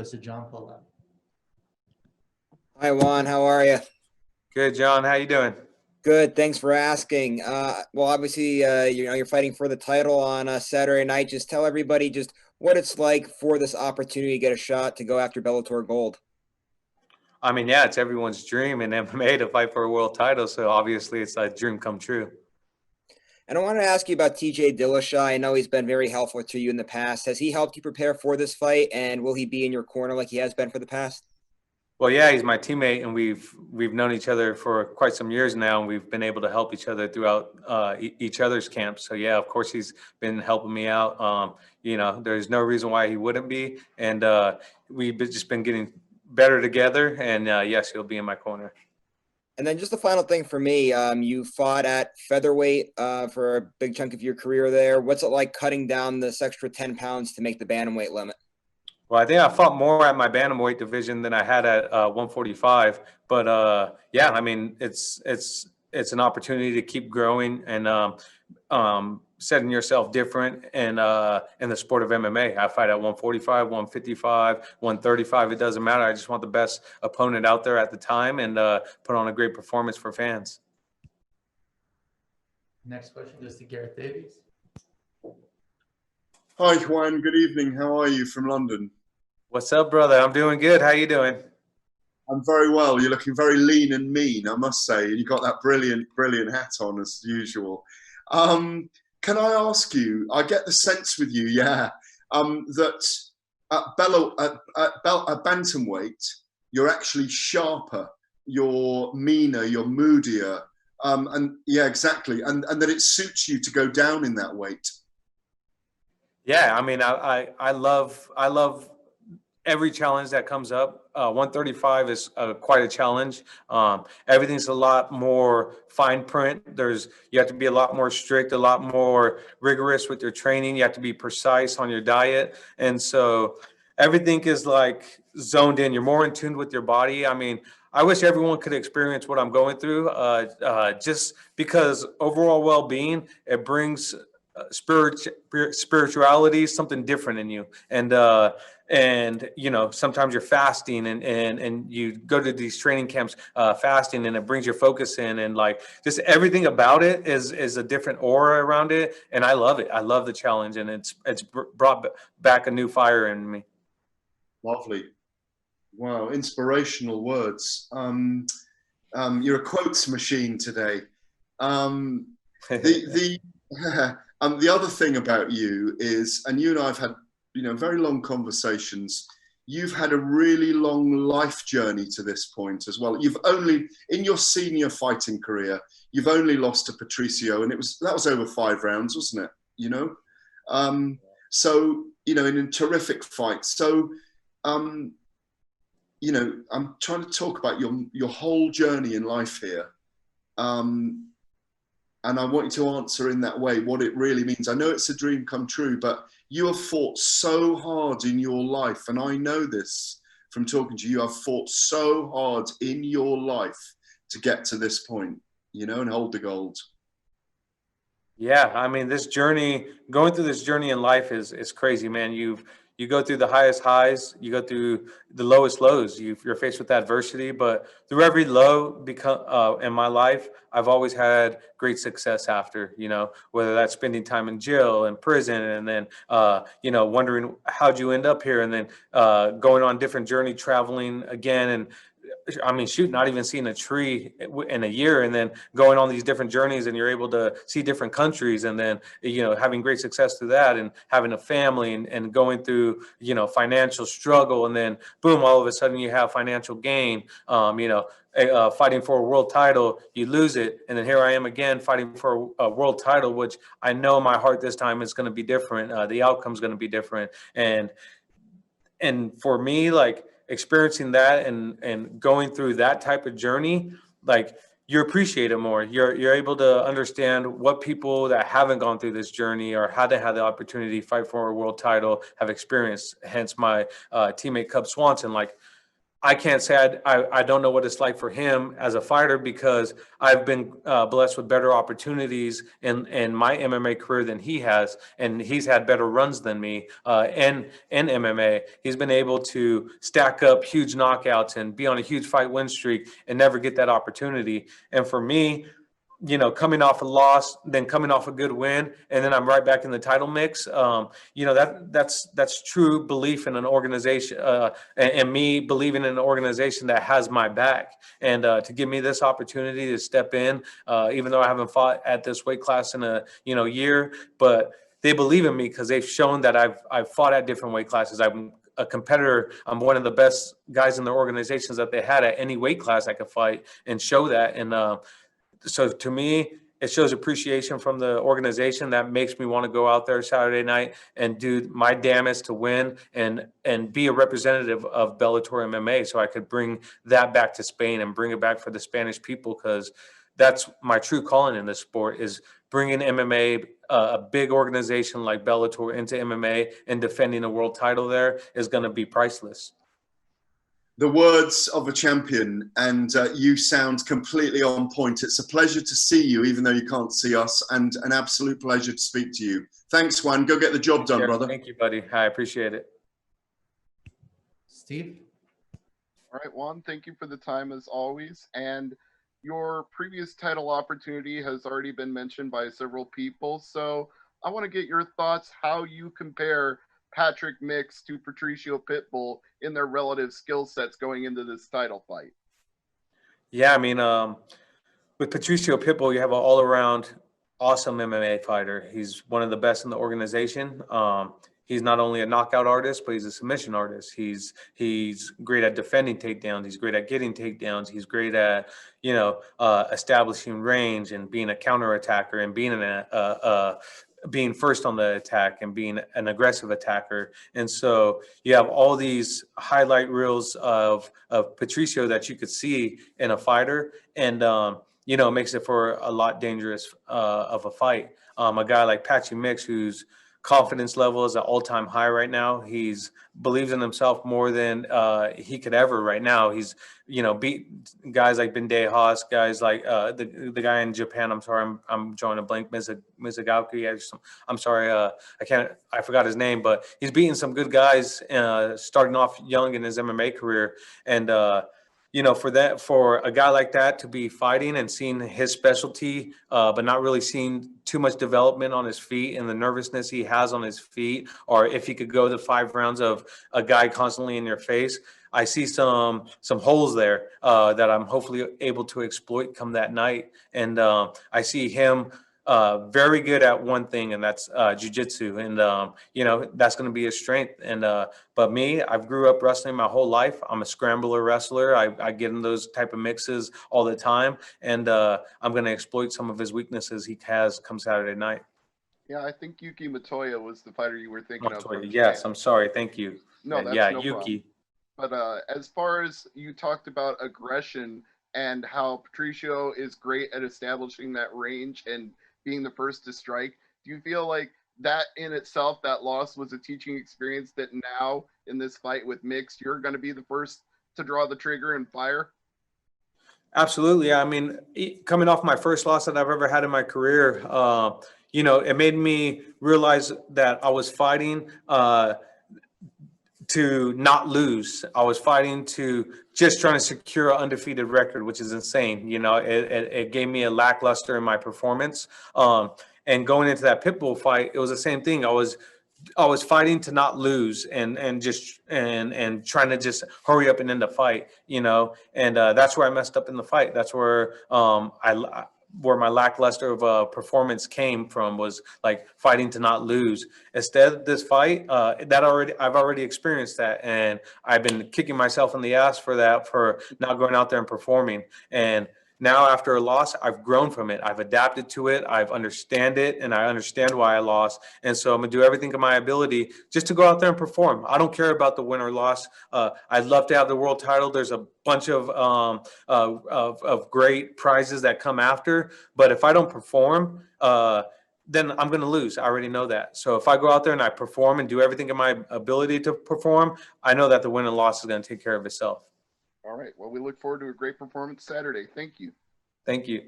goes to John Polak. Hi, Juan. How are you? Good, John. How you doing? Good. Thanks for asking. Well, obviously, you're fighting for the title on Saturday night. Just tell everybody just what it's like for this opportunity to get a shot to go after Bellator Gold. I mean, yeah, it's everyone's dream in MMA to fight for a world title. So obviously, it's a dream come true. And I want to ask you about TJ Dillashaw. I know he's been very helpful to you in the past. Has he helped you prepare for this fight, and will he be in your corner like he has been for the past? Well, yeah, he's my teammate, and we've known each other for quite some years now, and we've been able to help each other throughout each other's camps. So yeah, of course, he's been helping me out. There's no reason why he wouldn't be, and we've just been getting better together. And yes, he'll be in my corner. And then just the final thing for me, you fought at featherweight for a big chunk of your career there. What's it like cutting down this extra 10 pounds to make the bantamweight limit? Well, I think I fought more at my bantamweight division than I had at 145. But yeah, I mean, it's an opportunity to keep growing and setting yourself different in the sport of MMA. I fight at 145, 155, 135. It doesn't matter. I just want the best opponent out there at the time and put on a great performance for fans. Next question goes to Gareth Davies. Hi, Juan. Good evening. How are you from London? What's up, brother? I'm doing good. How you doing? I'm very well. You're looking very lean and mean, I must say. You got that brilliant hat on as usual. Can I ask you? I get the sense with you, that at bantamweight, you're actually sharper, you're meaner, you're moodier, and yeah, exactly, and that it suits you to go down in that weight. Yeah, I mean, I love every challenge that comes up. 135 is quite a challenge. Everything's a lot more fine print. You have to be a lot more strict, a lot more rigorous with your training. You have to be precise on your diet. And so everything is like zoned in. You're more in tune with your body. I mean, I wish everyone could experience what I'm going through just because overall well-being, it brings spirituality, something different in you. And sometimes you're fasting and you go to these training camps fasting, and it brings your focus in, and like just everything about it is a different aura around it, and I love it. I love the challenge, and it's brought back a new fire in me. Lovely. Wow, inspirational words. You're a quotes machine today. The other thing about you is, and you and I have had, very long conversations. You've had a really long life journey to this point as well. You've only, in your senior fighting career, you've only lost to Patricio, and that was over 5 rounds, wasn't it? So, in a terrific fight. So, I'm trying to talk about your whole journey in life here. And I want you to answer in that way what it really means. I know it's a dream come true, but you have fought so hard in your life. And I know this from talking to you. You have fought so hard in your life to get to this point, and hold the gold. Yeah, I mean, going through this journey in life is crazy, man. You go through the highest highs, you go through the lowest lows. You're faced with adversity, but through every low in my life, I've always had great success after, whether that's spending time in jail and prison, and then, wondering how'd you end up here, and then going on different journey, traveling again, and I mean, shoot, not even seeing a tree in a year, and then going on these different journeys, and you're able to see different countries, and then, having great success through that, and having a family, and going through, financial struggle, and then boom, all of a sudden you have financial gain, fighting for a world title, you lose it. And then here I am again fighting for a world title, which I know in my heart this time is going to be different. The outcome's going to be different. And for me, like, experiencing that and going through that type of journey, like, you appreciate it more. You're able to understand what people that haven't gone through this journey or hadn't had the opportunity to fight for a world title have experienced. Hence my teammate Cub Swanson. Like, I can't say I don't know what it's like for him as a fighter, because I've been blessed with better opportunities in my MMA career than he has, and he's had better runs than me in MMA. He's been able to stack up huge knockouts and be on a huge fight win streak and never get that opportunity. And for me, coming off a loss, then coming off a good win, and then I'm right back in the title mix. That's true belief in an organization, and me believing in an organization that has my back, and to give me this opportunity to step in, even though I haven't fought at this weight class in a year, but they believe in me because they've shown that I've fought at different weight classes. I'm a competitor. I'm one of the best guys in their organizations that they had at any weight class I could fight and show that. And so to me, it shows appreciation from the organization that makes me want to go out there Saturday night and do my damnedest to win and be a representative of Bellator MMA, so I could bring that back to Spain and bring it back for the Spanish people, because that's my true calling in this sport, is bringing MMA, a big organization like Bellator, into MMA, and defending a world title there is going to be priceless. The words of a champion, and you sound completely on point. It's a pleasure to see you, even though you can't see us, and an absolute pleasure to speak to you. Thanks, Juan. Go get the job done, brother. Thank you, buddy. I appreciate it. Steve? All right, Juan, thank you for the time as always. And your previous title opportunity has already been mentioned by several people. So I want to get your thoughts, how you compare Patrick Mix to Patricio Pitbull in their relative skill sets going into this title fight. Yeah, I mean, with Patricio Pitbull, you have an all-around awesome MMA fighter. He's one of the best in the organization. He's not only a knockout artist, but he's a submission artist. He's great at defending takedowns. He's great at getting takedowns. He's great at establishing range and being a counter attacker and being first on the attack and being an aggressive attacker. And so you have all these highlight reels of Patricio that you could see in a fighter, and it makes it for a lot dangerous of a fight. A guy like Patrick Mix, whose confidence level is at all-time high right now. He's believes in himself more than he could ever right now. He's beat guys like Haas, guys like the guy in Japan. I'm sorry, I'm drawing a blank. Mizugaki. I'm sorry, I forgot his name, but he's beaten some good guys starting off young in his MMA career. And for a guy like that to be fighting and seeing his specialty, but not really seeing too much development on his feet and the nervousness he has on his feet, or if he could go the 5 rounds of a guy constantly in your face, I see some holes there that I'm hopefully able to exploit come that night. And I see him very good at one thing, and that's jiu-jitsu, and that's going to be his strength. And but me, I've grew up wrestling my whole life. I'm a scrambler wrestler. I get in those type of mixes all the time, and I'm going to exploit some of his weaknesses he has come Saturday night. Yeah, I think Yuki Matoya was the fighter you were thinking of. Yes, I'm sorry. Thank you. No, that's yeah, no Yuki. Problem. But as far as you talked about aggression and how Patricio is great at establishing that range and being the first to strike, do you feel like that in itself, that loss was a teaching experience that now in this fight with Mix, you're going to be the first to draw the trigger and fire? Absolutely. I mean, coming off my first loss that I've ever had in my career, it made me realize that I was fighting to not lose. I was fighting to just trying to secure an undefeated record, which is insane. It gave me a lackluster in my performance. And going into that Pitbull fight, it was the same thing. I was fighting to not lose and trying to just hurry up and end the fight, and that's where I messed up in the fight. That's where where my lackluster of performance came from, was like fighting to not lose. Instead, this fight, I've already experienced that, and I've been kicking myself in the ass for that, for not going out there and performing. And now, after a loss, I've grown from it. I've adapted to it. I've understand it, and I understand why I lost. And so I'm going to do everything in my ability just to go out there and perform. I don't care about the win or loss. I'd love to have the world title. There's a bunch of great prizes that come after. But if I don't perform, then I'm going to lose. I already know that. So if I go out there and I perform and do everything in my ability to perform, I know that the win and loss is going to take care of itself. All right. Well, we look forward to a great performance Saturday. Thank you. Thank you.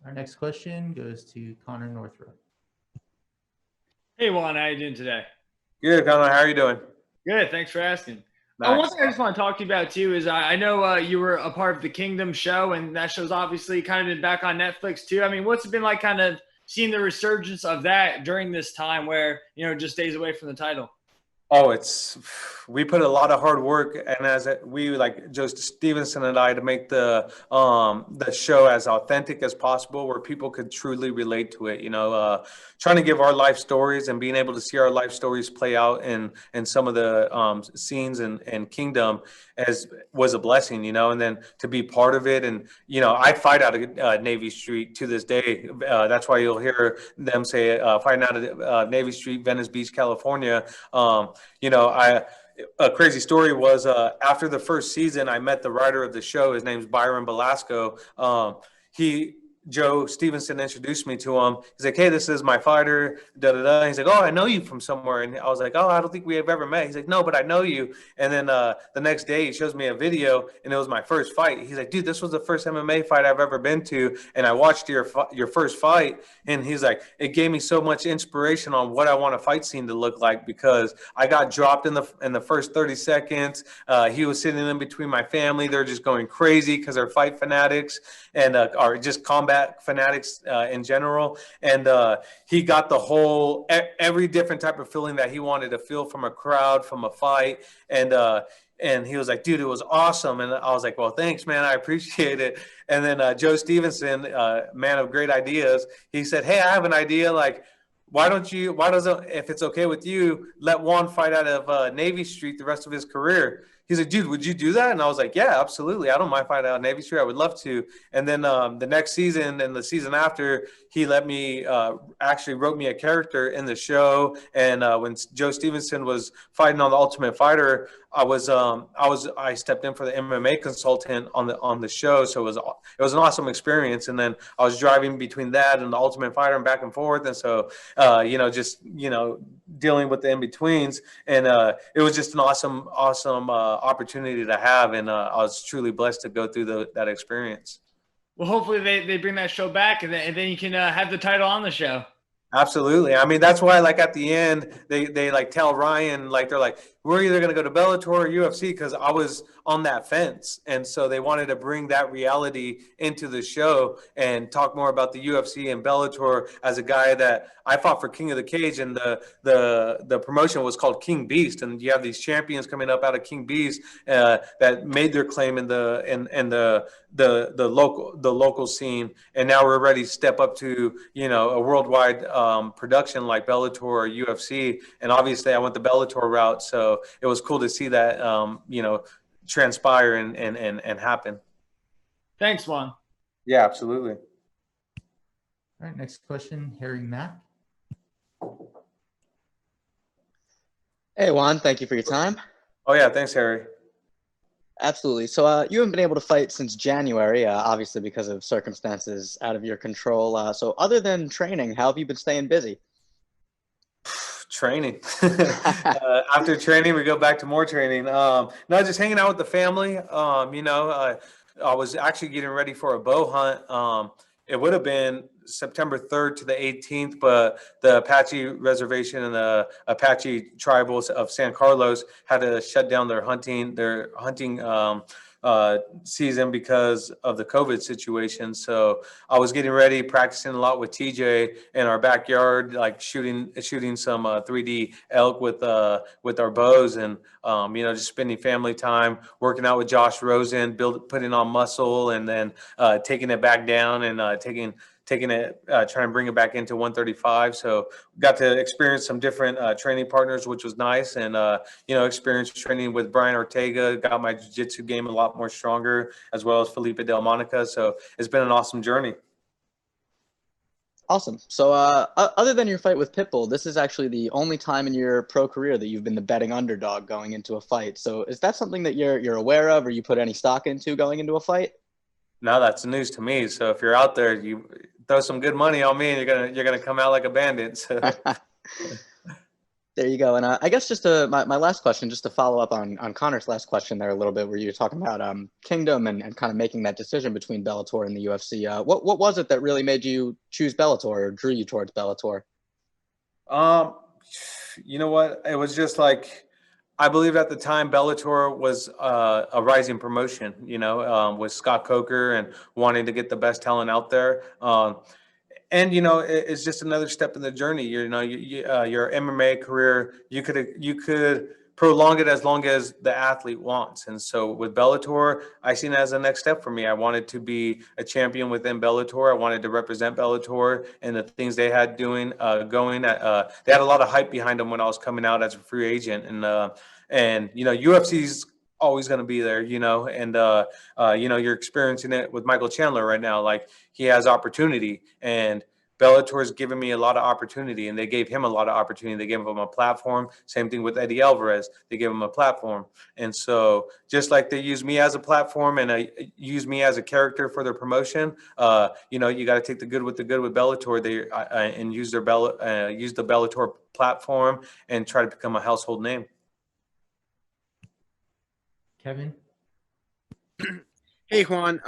Our next question goes to Connor Northrup. Hey, Juan, how you doing today? Good, Connor. How are you doing? Good, thanks for asking. Nice. One thing I just want to talk to you about too is I know you were a part of the Kingdom show, and that show's obviously kind of been back on Netflix too. I mean, what's it been like kind of seeing the resurgence of that during this time where, just days away from the title? Oh, we put a lot of hard work, and we like Joe Stevenson and I to make the show as authentic as possible, where people could truly relate to it. Trying to give our life stories and being able to see our life stories play out in some of the scenes in Kingdom was a blessing, and then to be part of it. And I fight out of Navy Street to this day. That's why you'll hear them say fighting out of Navy Street, Venice Beach, California. A crazy story was after the first season, I met the writer of the show. His name's Byron Belasco. Joe Stevenson introduced me to him. He's like, "Hey, this is my fighter." Da da da. He's like, "Oh, I know you from somewhere." And I was like, "Oh, I don't think we have ever met." He's like, "No, but I know you." And then the next day, he shows me a video, and it was my first fight. He's like, "Dude, this was the first MMA fight I've ever been to, and I watched your first fight." And he's like, "It gave me so much inspiration on what I want a fight scene to look like, because I got dropped in the first 30 seconds. He was sitting in between my family. They're just going crazy because they're fight fanatics and are just combat fanatics in general." And he got the whole every different type of feeling that he wanted to feel from a crowd, from a fight. And he was like, "Dude, it was awesome." And I was like, "Well, thanks, man. I appreciate it." And then Joe Stevenson, man of great ideas, he said, "Hey, I have an idea. Like, if it's okay with you, let Juan fight out of Navy Street the rest of his career." He's like, "Dude, would you do that?" And I was like, "Yeah, absolutely. I don't mind fighting out of Navy Street. I would love to." And then the next season and the season after, he let me actually wrote me a character in the show. And when Joe Stevenson was fighting on The Ultimate Fighter, I stepped in for the MMA consultant on the show. So it was an awesome experience. And then I was driving between that and The Ultimate Fighter and back and forth. And so dealing with the in-betweens, and it was just an awesome opportunity to have, and I was truly blessed to go through that experience. Well, hopefully they bring that show back, and then you can have the title on the show. Absolutely. I mean, that's why, like, at the end, they like tell Ryan, like, they're like, "We're either going to go to Bellator or UFC," because I was on that fence. And so they wanted to bring that reality into the show and talk more about the UFC and Bellator as a guy that I fought for King of the Cage, and the promotion was called King Beast. And you have these champions coming up out of King Beast that made their claim in the local scene. And now we're ready to step up to, a worldwide production like Bellator or UFC. And obviously I went the Bellator route. So it was cool to see that, transpire and happen. Thanks, Juan. Yeah, absolutely. All right, next question, Harry Mack. Hey, Juan, thank you for your time. Oh, yeah, thanks, Harry. Absolutely. So you haven't been able to fight since January, obviously because of circumstances out of your control. So other than training, how have you been staying busy? Training. After training, we go back to more training. No, just hanging out with the family. I was actually getting ready for a bow hunt. It would have been September 3rd to the 18th, but the Apache Reservation and the Apache tribals of San Carlos had to shut down their hunting season because of the COVID situation. So I was getting ready, practicing a lot with TJ in our backyard, like shooting some 3D elk with our bows, and just spending family time, working out with Josh Rosen, putting on muscle, and then taking it back down and taking it, trying to bring it back into 135. So got to experience some different training partners, which was nice. And, experience training with Brian Ortega, got my jiu-jitsu game a lot more stronger, as well as Felipe Del Monica. So it's been an awesome journey. Awesome. So other than your fight with Pitbull, this is actually the only time in your pro career that you've been the betting underdog going into a fight. So is that something that you're aware of, or you put any stock into going into a fight? No, that's news to me. So if you're out there, throw some good money on me, and you're gonna come out like a bandit. So. There you go. And I guess just my last question, just to follow up on Connor's last question there a little bit, where you were talking about Kingdom and kind of making that decision between Bellator and the UFC. What was it that really made you choose Bellator or drew you towards Bellator? You know what? It was just like, I believe at the time Bellator was a rising promotion, with Scott Coker and wanting to get the best talent out there. And it's just another step in the journey. Your MMA career, you could prolong it as long as the athlete wants. And so with Bellator, I seen it as a next step for me. I wanted to be a champion within Bellator. I wanted to represent Bellator and the things they had going. They had a lot of hype behind them when I was coming out as a free agent, and UFC's always going to be there, and you're experiencing it with Michael Chandler right now. Like, he has opportunity, and Bellator's given me a lot of opportunity, and they gave him a lot of opportunity. They gave him a platform. Same thing with Eddie Alvarez. They gave him a platform. And so just like they use me as a platform and use me as a character for their promotion, you got to take the good with Bellator. And use the Bellator platform and try to become a household name. Kevin? Hey, Juan,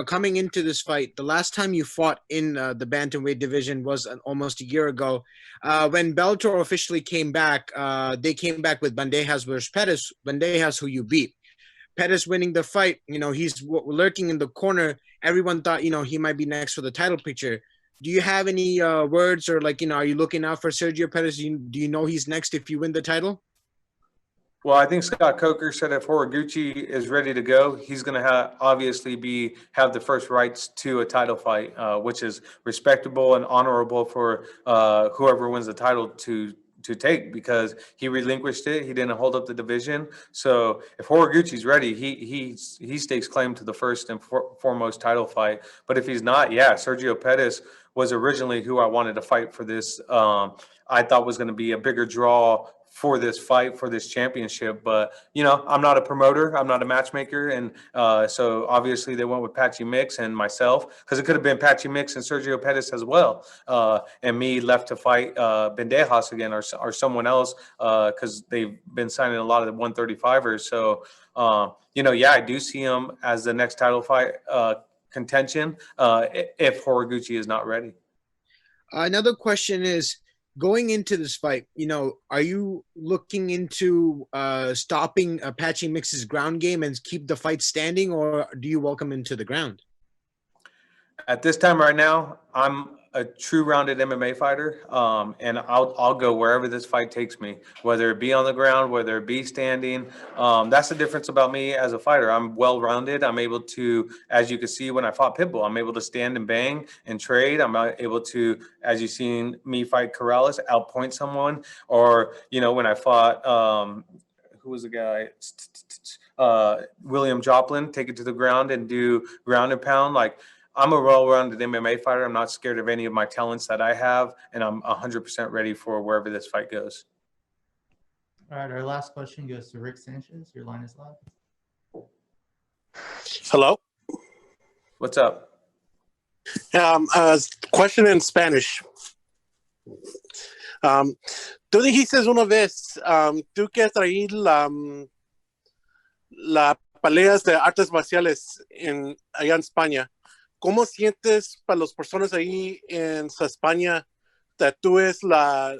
coming into this fight, the last time you fought in the bantamweight division was almost a year ago. When Bellator officially came back, they came back with Bandejas versus Perez. Bandejas, who you beat. Perez winning the fight, he's lurking in the corner. Everyone thought, he might be next for the title picture. Do you have any words or, are you looking out for Sergio Perez? Do you know he's next if you win the title? Well, I think Scott Coker said if Horiguchi is ready to go, he's going to obviously have the first rights to a title fight, which is respectable and honorable for whoever wins the title to take, because he relinquished it. He didn't hold up the division. So if Horiguchi's ready, he stakes claim to the first and foremost title fight. But if he's not, Sergio Perez was originally who I wanted to fight for this. I thought was going to be a bigger draw for this fight, for this championship. But, I'm not a promoter. I'm not a matchmaker. And so obviously they went with Patchy Mix and myself, because it could have been Patchy Mix and Sergio Perez as well. And me left to fight Bandejas again or someone else, because they've been signing a lot of the 135ers. So, I do see him as the next title fight contention if Horiguchi is not ready. Another question is, going into this fight, are you looking into stopping Patchy Mix's ground game and keep the fight standing, or do you welcome him to the ground? At this time right now, I'm a true rounded MMA fighter, and I'll go wherever this fight takes me, whether it be on the ground, whether it be standing. That's the difference about me as a fighter. I'm well-rounded. I'm able to, as you can see when I fought Pitbull, I'm able to stand and bang and trade. I'm able to, as you've seen me fight Corrales, outpoint someone. Or, when I fought, who was the guy? William Joplin, take it to the ground and do ground and pound. Like, I'm a well-rounded MMA fighter. I'm not scared of any of my talents that I have, and I'm 100% ready for wherever this fight goes. All right, our last question goes to Rick Sanchez. Your line is live. Hello. What's up? Question in Spanish. Tú dijiste una vez, tú que traí la peleas de artes marciales allá en España. ¿Cómo sientes para las personas ahí en España que tú eres la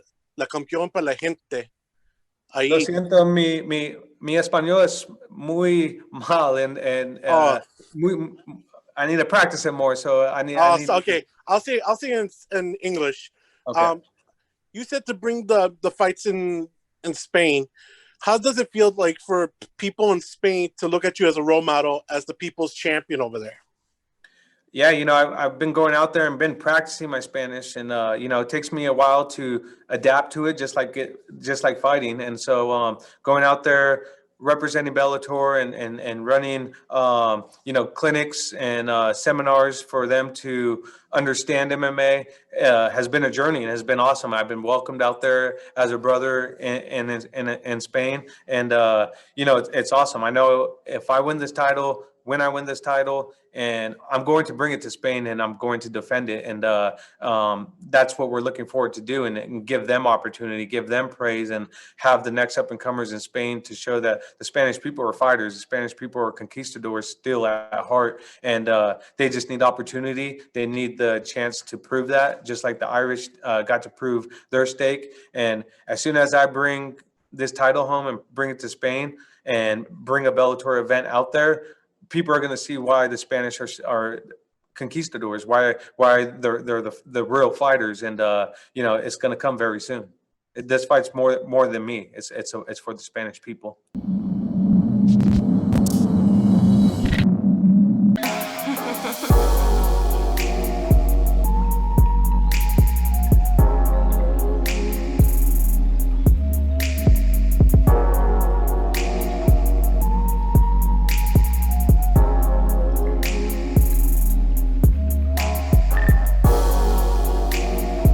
campeón para la gente? Ahí. Lo siento, mi español es muy mal, and I need to practice it more. So I need. Okay, I'll say in English. Okay. You said to bring the fights in Spain. How does it feel like for people in Spain to look at you as a role model, as the people's champion over there? Yeah, I've been going out there and been practicing my Spanish, and it takes me a while to adapt to it, just like fighting. And so going out there, representing Bellator and running clinics and seminars for them to understand MMA has been a journey and has been awesome. I've been welcomed out there as a brother in Spain, and it's awesome. I know if I win this title, when I win this title, and I'm going to bring it to Spain, and I'm going to defend it. And that's what we're looking forward to do, and give them opportunity, give them praise, and have the next up and comers in Spain to show that the Spanish people are fighters, the Spanish people are conquistadors still at heart, and they just need opportunity. They need the chance to prove that, just like the Irish got to prove their stake. And as soon as I bring this title home and bring it to Spain and bring a Bellator event out there, people are going to see why the Spanish are conquistadors, why they're the real fighters, and it's going to come very soon. This fight's more than me. It's for the Spanish people.